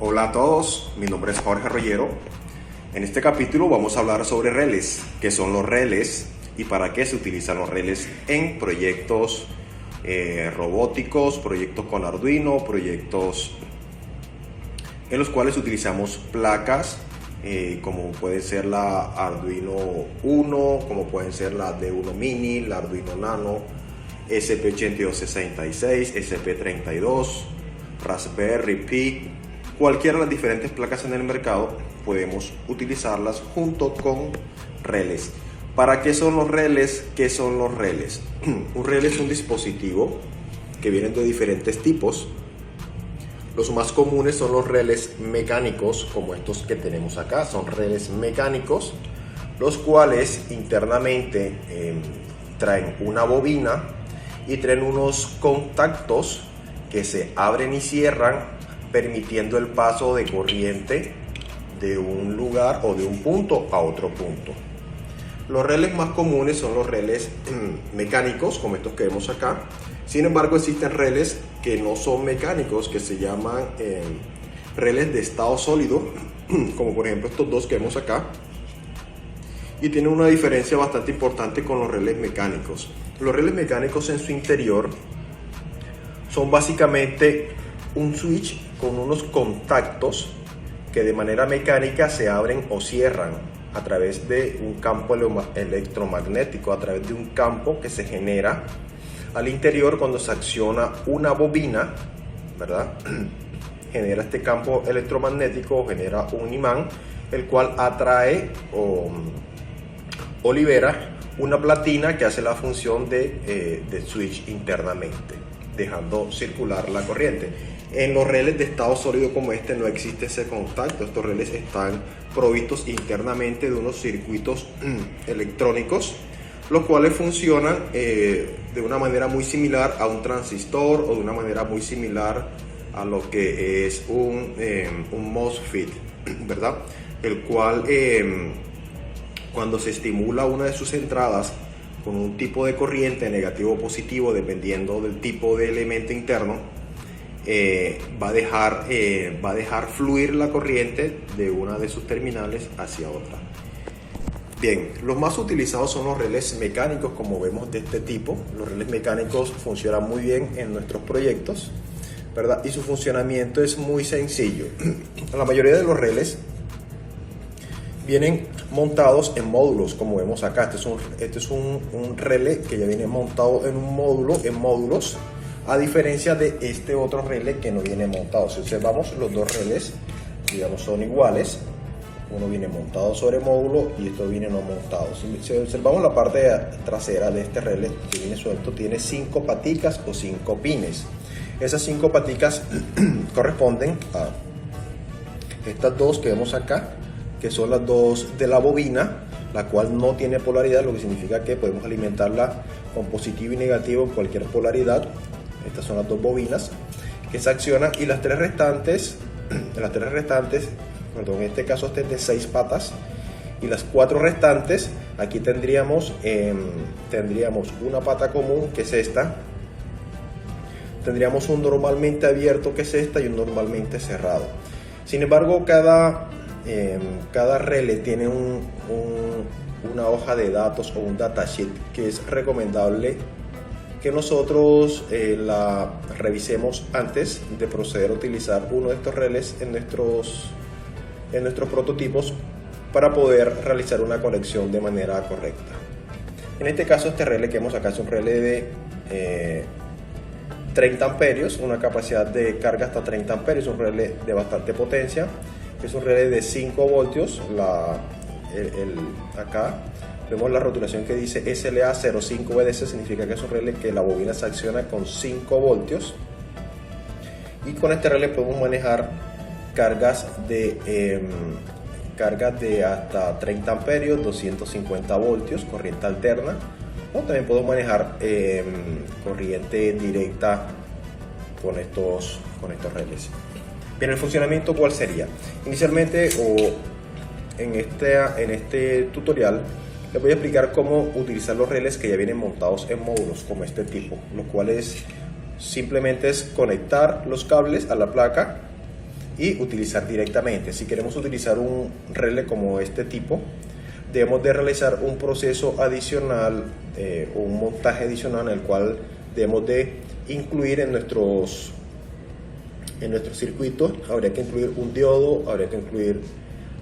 Hola a todos, mi nombre es Jorge Rollero. En este capítulo vamos a hablar sobre relés, qué son los relés y para qué se utilizan los relés en proyectos robóticos, proyectos con Arduino, proyectos en los cuales utilizamos placas como puede ser la Arduino Uno, como pueden ser la D1 Mini, la Arduino Nano, SP8266, SP32, Raspberry Pi. Cualquiera de las diferentes placas en el mercado podemos utilizarlas junto con relés. ¿Para qué son los relés? ¿Qué son los relés? Un relé es un dispositivo que vienen de diferentes tipos. Los más comunes son los relés mecánicos, como estos que tenemos acá. Son relés mecánicos, los cuales internamente traen una bobina y traen unos contactos que se abren y cierran, permitiendo el paso de corriente de un lugar o de un punto a otro punto. Los relés más comunes son los relés mecánicos, como estos que vemos acá. Sin embargo, existen relés que no son mecánicos, que se llaman relés de estado sólido, como por ejemplo estos dos que vemos acá, y tienen una diferencia bastante importante con los relés mecánicos. Los relés mecánicos en su interior son básicamente un switch con unos contactos que de manera mecánica se abren o cierran a través de un campo electromagnético, a través de un campo que se genera al interior cuando se acciona una bobina, ¿verdad? Genera este campo electromagnético, genera un imán, el cual atrae o libera una platina que hace la función de switch internamente, dejando circular la corriente. En los relés de estado sólido como este no existe ese contacto. Estos relés están provistos internamente de unos circuitos electrónicos, los cuales funcionan de una manera muy similar a un transistor o de una manera muy similar a lo que es un MOSFET, ¿verdad? El cual cuando se estimula una de sus entradas con un tipo de corriente negativo o positivo, dependiendo del tipo de elemento interno, va a dejar fluir la corriente de una de sus terminales hacia otra. Bien, los más utilizados son los relés mecánicos, como vemos de este tipo. Los relés mecánicos funcionan muy bien en nuestros proyectos, ¿verdad? Y su funcionamiento es muy sencillo. La mayoría de los relés vienen montados en módulos, como vemos acá. Este es un relé que ya viene montado en un módulo, en módulos, a diferencia de este otro relé que no viene montado. Si observamos, los dos relés, digamos, son iguales. Uno viene montado sobre módulo y esto viene no montado. Si observamos la parte trasera de este relé que viene suelto, tiene 5 paticas o 5 pines. Esas 5 paticas corresponden a estas dos que vemos acá, que son las dos de la bobina, la cual no tiene polaridad, lo que significa que podemos alimentarla con positivo y negativo en cualquier polaridad. Estas son las dos bobinas que se accionan, y las tres restantes, en este caso este es de 6 patas, y las 4 restantes, aquí tendríamos una pata común, que es esta, tendríamos un normalmente abierto, que es esta, y un normalmente cerrado. Sin embargo, cada relé tiene una hoja de datos o un datasheet que es recomendable que nosotros la revisemos antes de proceder a utilizar uno de estos relés en nuestros prototipos, para poder realizar una conexión de manera correcta. En este caso, este relé que vemos acá es un relé de 30 amperios, una capacidad de carga hasta 30 amperios, un relé de bastante potencia. Es un relé de 5 voltios. Acá vemos la rotulación que dice SLA05BDC, significa que es un relé que la bobina se acciona con 5 voltios. Y con este relé podemos manejar cargas de hasta 30 amperios, 250 voltios, corriente alterna. O también podemos manejar corriente directa con estos relés. Bien, el funcionamiento, ¿cuál sería? Inicialmente, en este tutorial, les voy a explicar cómo utilizar los relés que ya vienen montados en módulos como este tipo, los cuales simplemente es conectar los cables a la placa y utilizar directamente. Si queremos utilizar un relé como este tipo, debemos de realizar un proceso adicional, un montaje adicional en el cual debemos de incluir en nuestros circuitos. Habría que incluir un diodo, habría que incluir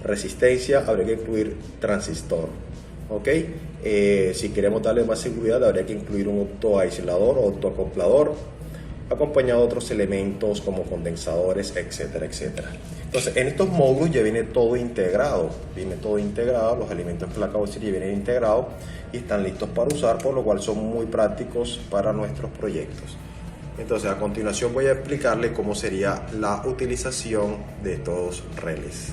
resistencia, habría que incluir transistor. ¿Ok? Si queremos darle más seguridad, habría que incluir un autoaislador o autoacoplador, acompañado de otros elementos como condensadores, etcétera, etcétera. Entonces, en estos módulos ya viene todo integrado, los elementos en placa OSI ya vienen integrados y están listos para usar, por lo cual son muy prácticos para nuestros proyectos. Entonces, a continuación voy a explicarle cómo sería la utilización de estos relés.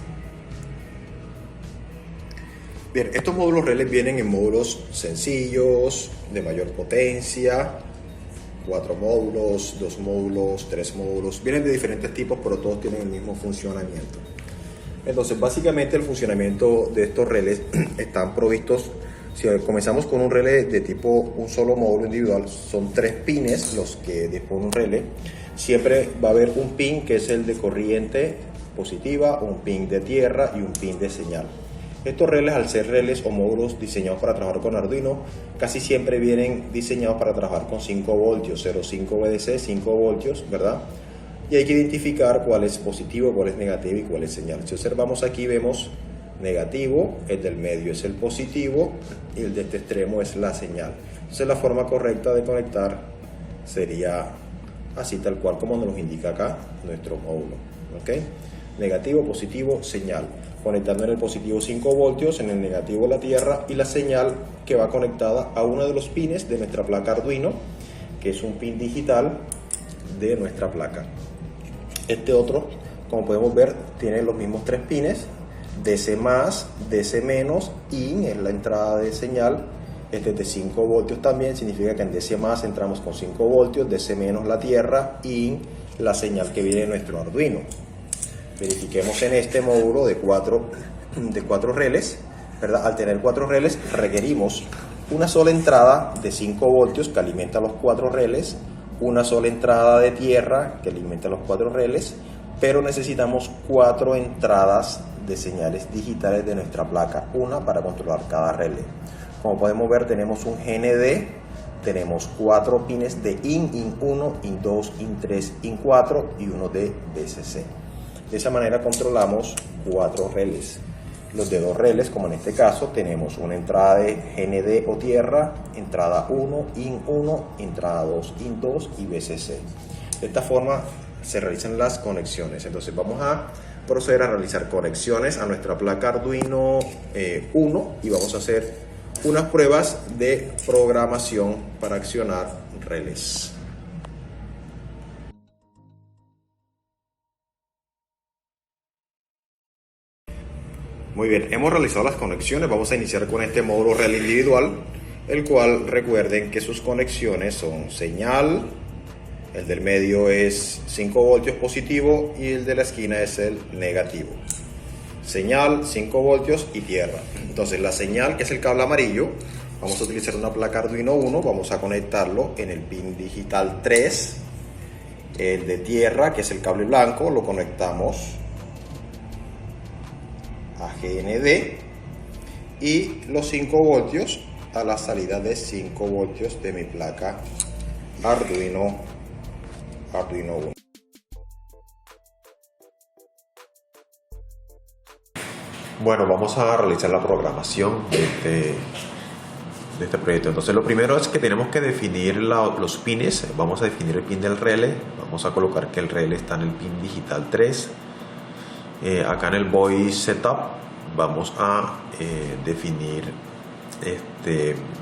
Bien, estos módulos relés vienen en módulos sencillos, de mayor potencia, 4 módulos, 2 módulos, 3 módulos, vienen de diferentes tipos, pero todos tienen el mismo funcionamiento. Entonces, básicamente el funcionamiento de estos relés están provistos. Si comenzamos con un relé de tipo un solo módulo individual, son 3 pines los que dispone un relé. Siempre va a haber un pin que es el de corriente positiva, un pin de tierra y un pin de señal. Estos relés, al ser relés o módulos diseñados para trabajar con Arduino, casi siempre vienen diseñados para trabajar con 5 voltios, 0,5 VDC, 5 voltios, ¿verdad? Y hay que identificar cuál es positivo, cuál es negativo y cuál es señal. Si observamos aquí, vemos negativo, el del medio es el positivo y el de este extremo es la señal. Entonces la forma correcta de conectar sería así, tal cual como nos indica acá nuestro módulo. ¿Ok? Negativo, positivo, señal. Conectando en el positivo 5 voltios, en el negativo la tierra y la señal que va conectada a uno de los pines de nuestra placa Arduino, que es un pin digital de nuestra placa. Este otro, como podemos ver, tiene los mismos 3 pines, DC+, DC-, IN es la entrada de señal. Este es de 5 voltios también, significa que en DC+ entramos con 5 voltios, DC- la tierra, IN la señal que viene de nuestro Arduino. Verifiquemos en este módulo de 4 relés, ¿verdad? Al tener 4 relés requerimos una sola entrada de 5 voltios que alimenta los 4 relés, una sola entrada de tierra que alimenta los 4 relés, pero necesitamos 4 entradas de señales digitales de nuestra placa, una para controlar cada relé. Como podemos ver, tenemos un GND, tenemos 4 pines de IN 1, IN 2, IN 3, IN 4 y uno de VCC. De esa manera controlamos 4 relés. Los de 2 relés, como en este caso, tenemos una entrada de GND o tierra, entrada 1, IN 1, entrada 2, IN 2 y VCC. De esta forma se realizan las conexiones. Entonces vamos a proceder a realizar conexiones a nuestra placa Arduino 1 y vamos a hacer unas pruebas de programación para accionar relés. Muy bien, hemos realizado las conexiones. Vamos a iniciar con este módulo relé individual, el cual recuerden que sus conexiones son señal, el del medio es 5 voltios positivo y el de la esquina es el negativo. Señal, 5 voltios y tierra. Entonces la señal, que es el cable amarillo, vamos a utilizar una placa Arduino 1, vamos a conectarlo en el pin digital 3. El de tierra, que es el cable blanco, lo conectamos a GND y los 5 voltios a la salida de 5 voltios de mi placa Arduino 1. Bueno, vamos a realizar la programación de este proyecto. Entonces lo primero es que tenemos que definir los pines. Vamos a definir el pin del relé. Vamos a colocar que el relé está en el pin digital 3. Acá en el voice setup vamos a definir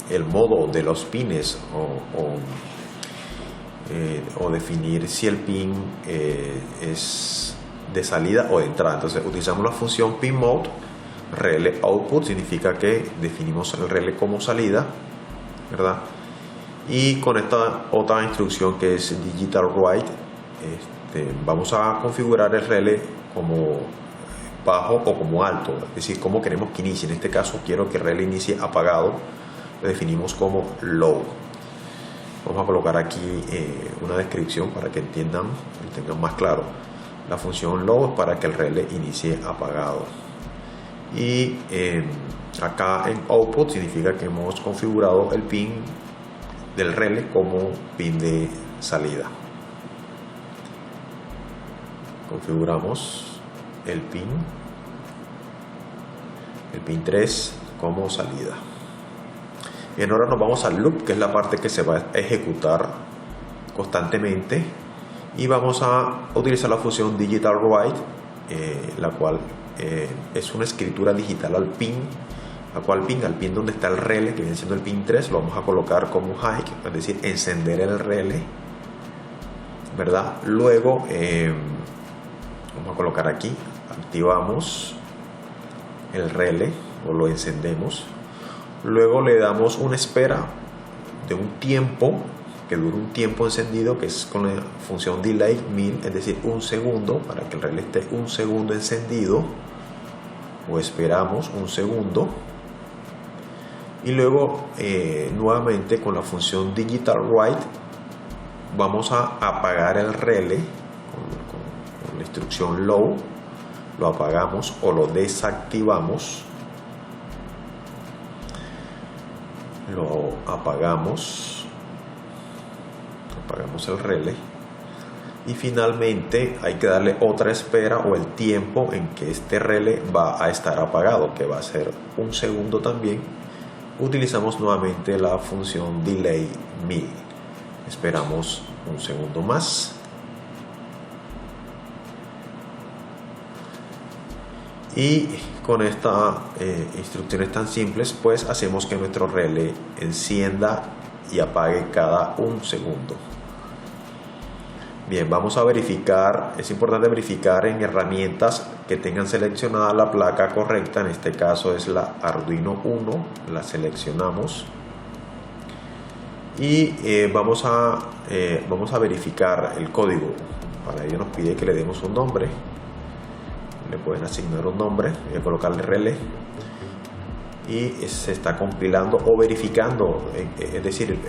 el modo de los pines o definir si el pin es de salida o de entrada. Entonces utilizamos la función pin mode. Relé output significa que definimos el relé como salida, ¿verdad? Y con esta otra instrucción que es digital write, vamos a configurar el relé como bajo o como alto, es decir, cómo queremos que inicie. En este caso quiero que el relé inicie apagado, lo definimos como low. Vamos a colocar aquí una descripción para que entiendan y tengan más claro. la función low para que el relé inicie apagado. Y acá en output significa que hemos configurado el pin del relé como pin de salida. Configuramos el pin 3 como salida. Y ahora nos vamos al loop, que es la parte que se va a ejecutar constantemente, y vamos a utilizar la función digital write, la cual es una escritura digital al pin. Al pin donde está el relé, que viene siendo el pin 3, lo vamos a colocar como high, es decir, encender el relé, ¿verdad? Luego vamos a colocar aquí, activamos el relé o lo encendemos. Luego le damos una espera de un tiempo, que dure un tiempo encendido, que es con la función delay 1000, es decir, un segundo, para que el relé esté un segundo encendido, o esperamos un segundo. Y luego nuevamente con la función digital write vamos a apagar el relé con la instrucción low, lo apagamos o lo desactivamos. Lo apagamos el relé, y finalmente hay que darle otra espera o el tiempo en que este relé va a estar apagado, que va a ser un segundo también. Utilizamos nuevamente la función delay 1000, esperamos un segundo más y con estas instrucciones tan simples pues hacemos que nuestro relé encienda y apague cada un segundo. Bien, vamos a verificar, es importante verificar en herramientas que tengan seleccionada la placa correcta. En este caso es la Arduino 1, la seleccionamos y vamos a verificar el código. Para ello nos pide que le demos un nombre, le pueden asignar un nombre, voy a colocarle relé y se está compilando o verificando, es decir,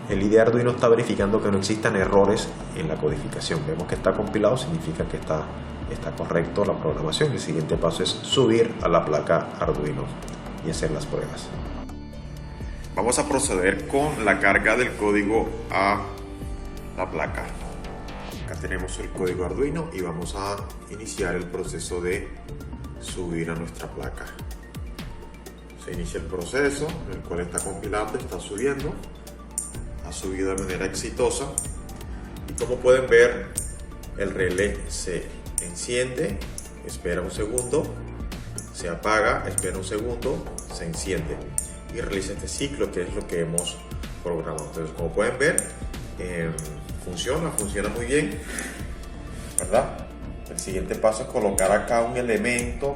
el IDE Arduino está verificando que no existan errores en la codificación. Vemos que está compilado, significa que está correcto la programación. El siguiente paso es subir a la placa Arduino y hacer las pruebas. Vamos a proceder con la carga del código a la placa. Acá tenemos el código Arduino y vamos a iniciar el proceso de subir a nuestra placa. Se inicia el proceso, el cual está compilando, está subiendo. Ha subido de manera exitosa y como pueden ver el relé se enciende, espera un segundo, se apaga, espera un segundo, se enciende y realiza este ciclo, que es lo que hemos programado. Entonces, como pueden ver, funciona muy bien, ¿verdad? El siguiente paso es colocar acá un elemento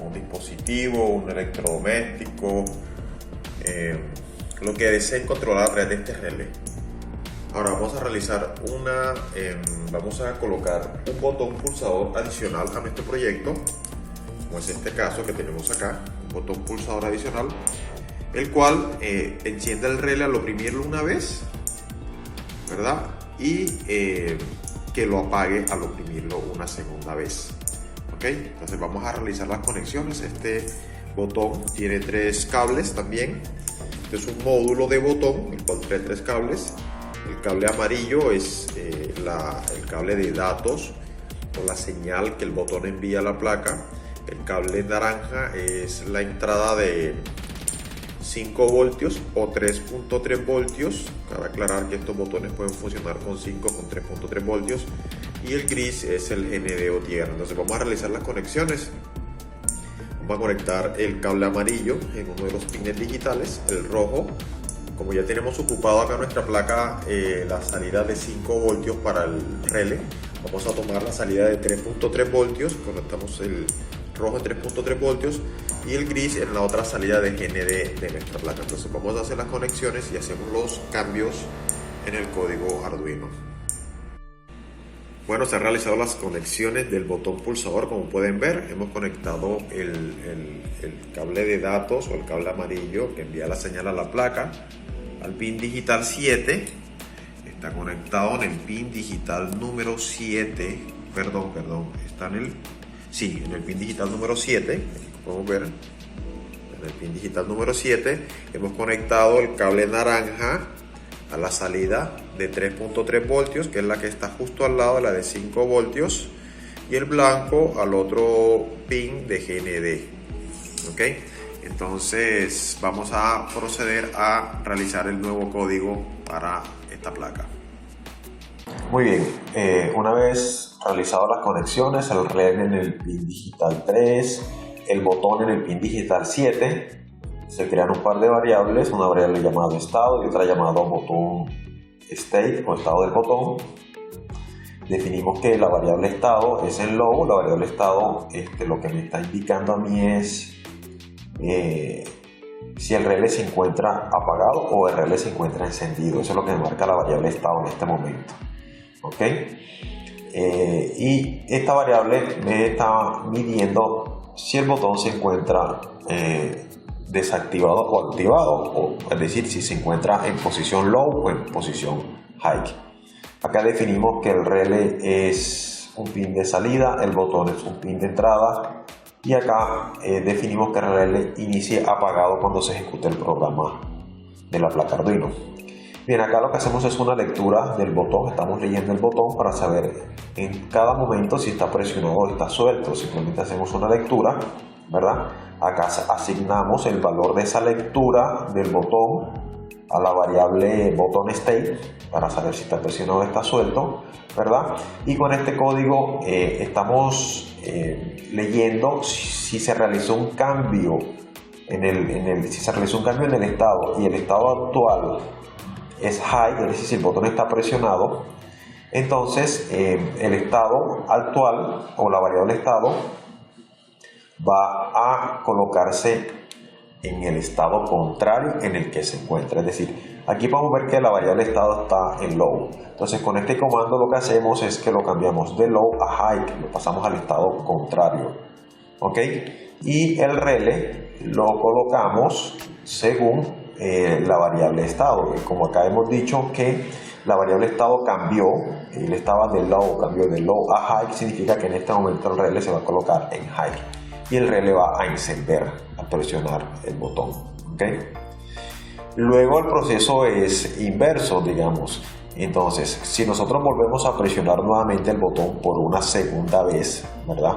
un dispositivo, un electrodoméstico, lo que deseen controlar la red de este relé. Ahora vamos a realizar vamos a colocar un botón pulsador adicional a nuestro proyecto, como es este caso que tenemos acá, un botón pulsador adicional, el cual enciende el relé al oprimirlo una vez, ¿verdad? Y que lo apague al oprimirlo una segunda vez. ¿Ok? Entonces vamos a realizar las conexiones. Este botón tiene 3 cables también. Este es un módulo de botón, el cual trae 3 cables. El cable amarillo es el cable de datos o la señal que el botón envía a la placa. El cable naranja es la entrada de 5 voltios o 3.3 voltios. Cabe aclarar que estos botones pueden funcionar con 5 con 3.3 voltios. Y el gris es el GND o tierra. Entonces vamos a realizar las conexiones. Vamos a conectar el cable amarillo en uno de los pines digitales, el rojo. Como ya tenemos ocupado acá nuestra placa la salida de 5 voltios para el relé, vamos a tomar la salida de 3.3 voltios, conectamos el rojo en 3.3 voltios y el gris en la otra salida de GND de nuestra placa. Entonces vamos a hacer las conexiones y hacemos los cambios en el código Arduino. Bueno, se han realizado las conexiones del botón pulsador. Como pueden ver, hemos conectado el cable de datos o el cable amarillo que envía la señal a la placa al pin digital 7. Está conectado en el pin digital número 7. Perdón, está en el pin digital número 7. Podemos ver. En el pin digital número 7 hemos conectado el cable naranja a la salida de 3.3 voltios, que es la que está justo al lado de la de 5 voltios, y el blanco al otro pin de GND. ¿Ok? Entonces vamos a proceder a realizar el nuevo código para esta placa. Muy bien, una vez realizadas las conexiones, el relé en el pin digital 3, el botón en el pin digital 7, se crean un par de variables, una variable llamada estado y otra llamada botón state o estado del botón. Definimos que la variable estado es en low. La variable estado lo que me está indicando a mí es si el relé se encuentra apagado o el relé se encuentra encendido. Eso es lo que me marca la variable estado en este momento. ¿Ok? Y esta variable me está midiendo si el botón se encuentra desactivado o activado, es decir, si se encuentra en posición low o en posición high. Acá definimos que el relé es un pin de salida, el botón es un pin de entrada, y acá definimos que el relé inicie apagado cuando se ejecute el programa de la placa Arduino. Bien, acá lo que hacemos es una lectura del botón. Estamos leyendo el botón para saber en cada momento si está presionado o está suelto. Simplemente hacemos una lectura, ¿verdad? Acá asignamos el valor de esa lectura del botón a la variable botón state para saber si está presionado o está suelto, ¿verdad? Y con este código estamos leyendo si se realizó un cambio si se realizó un cambio en el estado y el estado actual es high, es decir, si el botón está presionado, entonces el estado actual o la variable estado va a colocarse en el estado contrario en el que se encuentra. Es decir, aquí podemos ver que la variable estado está en low. Entonces con este comando lo que hacemos es que lo cambiamos de low a high, lo pasamos al estado contrario. ¿Ok? Y el relé lo colocamos según la variable estado. Como acá hemos dicho que la variable estado cambió, él estaba de low, cambió de low a high, significa que en este momento el relé se va a colocar en high y el relé va a encender al presionar el botón. ¿Okay? Luego el proceso es inverso, digamos. Entonces, si nosotros volvemos a presionar nuevamente el botón por una segunda vez, ¿verdad?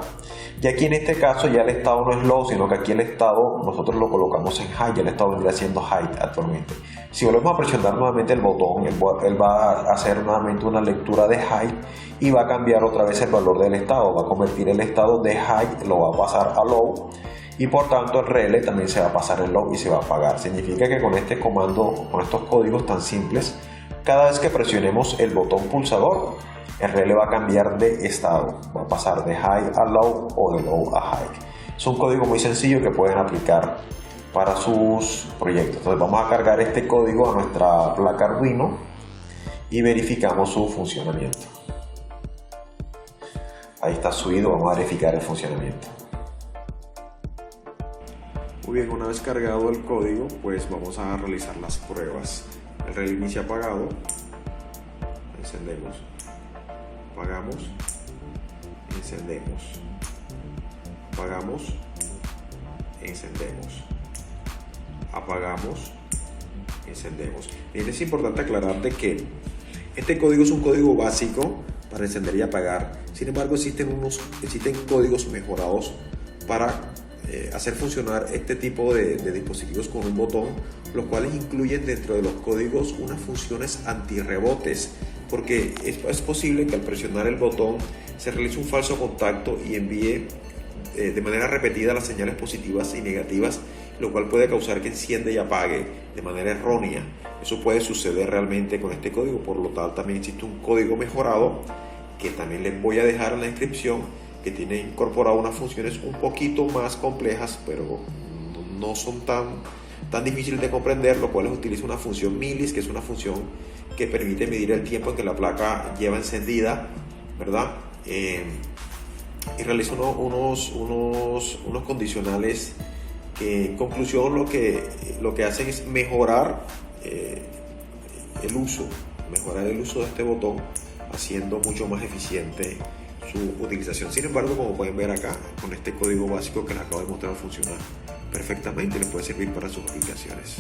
Y aquí en este caso ya el estado no es low, sino que aquí el estado nosotros lo colocamos en high, ya el estado vendría siendo high actualmente. Si volvemos a presionar nuevamente el botón, él va a hacer nuevamente una lectura de high y va a cambiar otra vez el valor del estado, va a convertir el estado de high, lo va a pasar a low, y por tanto el relé también se va a pasar en low y se va a apagar. Significa que con este comando, con estos códigos tan simples, cada vez que presionemos el botón pulsador, el relé va a cambiar de estado, va a pasar de high a low o de low a high. Es un código muy sencillo que pueden aplicar para sus proyectos. Entonces vamos a cargar este código a nuestra placa Arduino y verificamos su funcionamiento. Ahí está subido, vamos a verificar el funcionamiento. Muy bien, una vez cargado el código, pues vamos a realizar las pruebas. El relé inicia apagado, encendemos, apagamos, encendemos, apagamos, encendemos, apagamos, encendemos. Bien, es importante aclarar de que este código es un código básico para encender y apagar. Sin embargo, existen códigos mejorados para hacer funcionar este tipo de dispositivos con un botón, los cuales incluyen dentro de los códigos unas funciones antirrebotes, porque es posible que al presionar el botón se realice un falso contacto y envíe de manera repetida las señales positivas y negativas, lo cual puede causar que encienda y apague de manera errónea. Eso puede suceder realmente con este código. Por lo tanto, también existe un código mejorado que también les voy a dejar en la descripción, que tiene incorporado unas funciones un poquito más complejas, pero no son tan difíciles de comprender, lo cual utiliza una función milis, que es una función que permite medir el tiempo en que la placa lleva encendida, ¿verdad? Y realiza unos condicionales que en conclusión lo que hacen es mejorar el uso mejorar el uso de este botón, haciendo mucho más eficiente su utilización. Sin embargo, como pueden ver acá, con este código básico que les acabo de mostrar, funciona perfectamente y les puede servir para sus aplicaciones.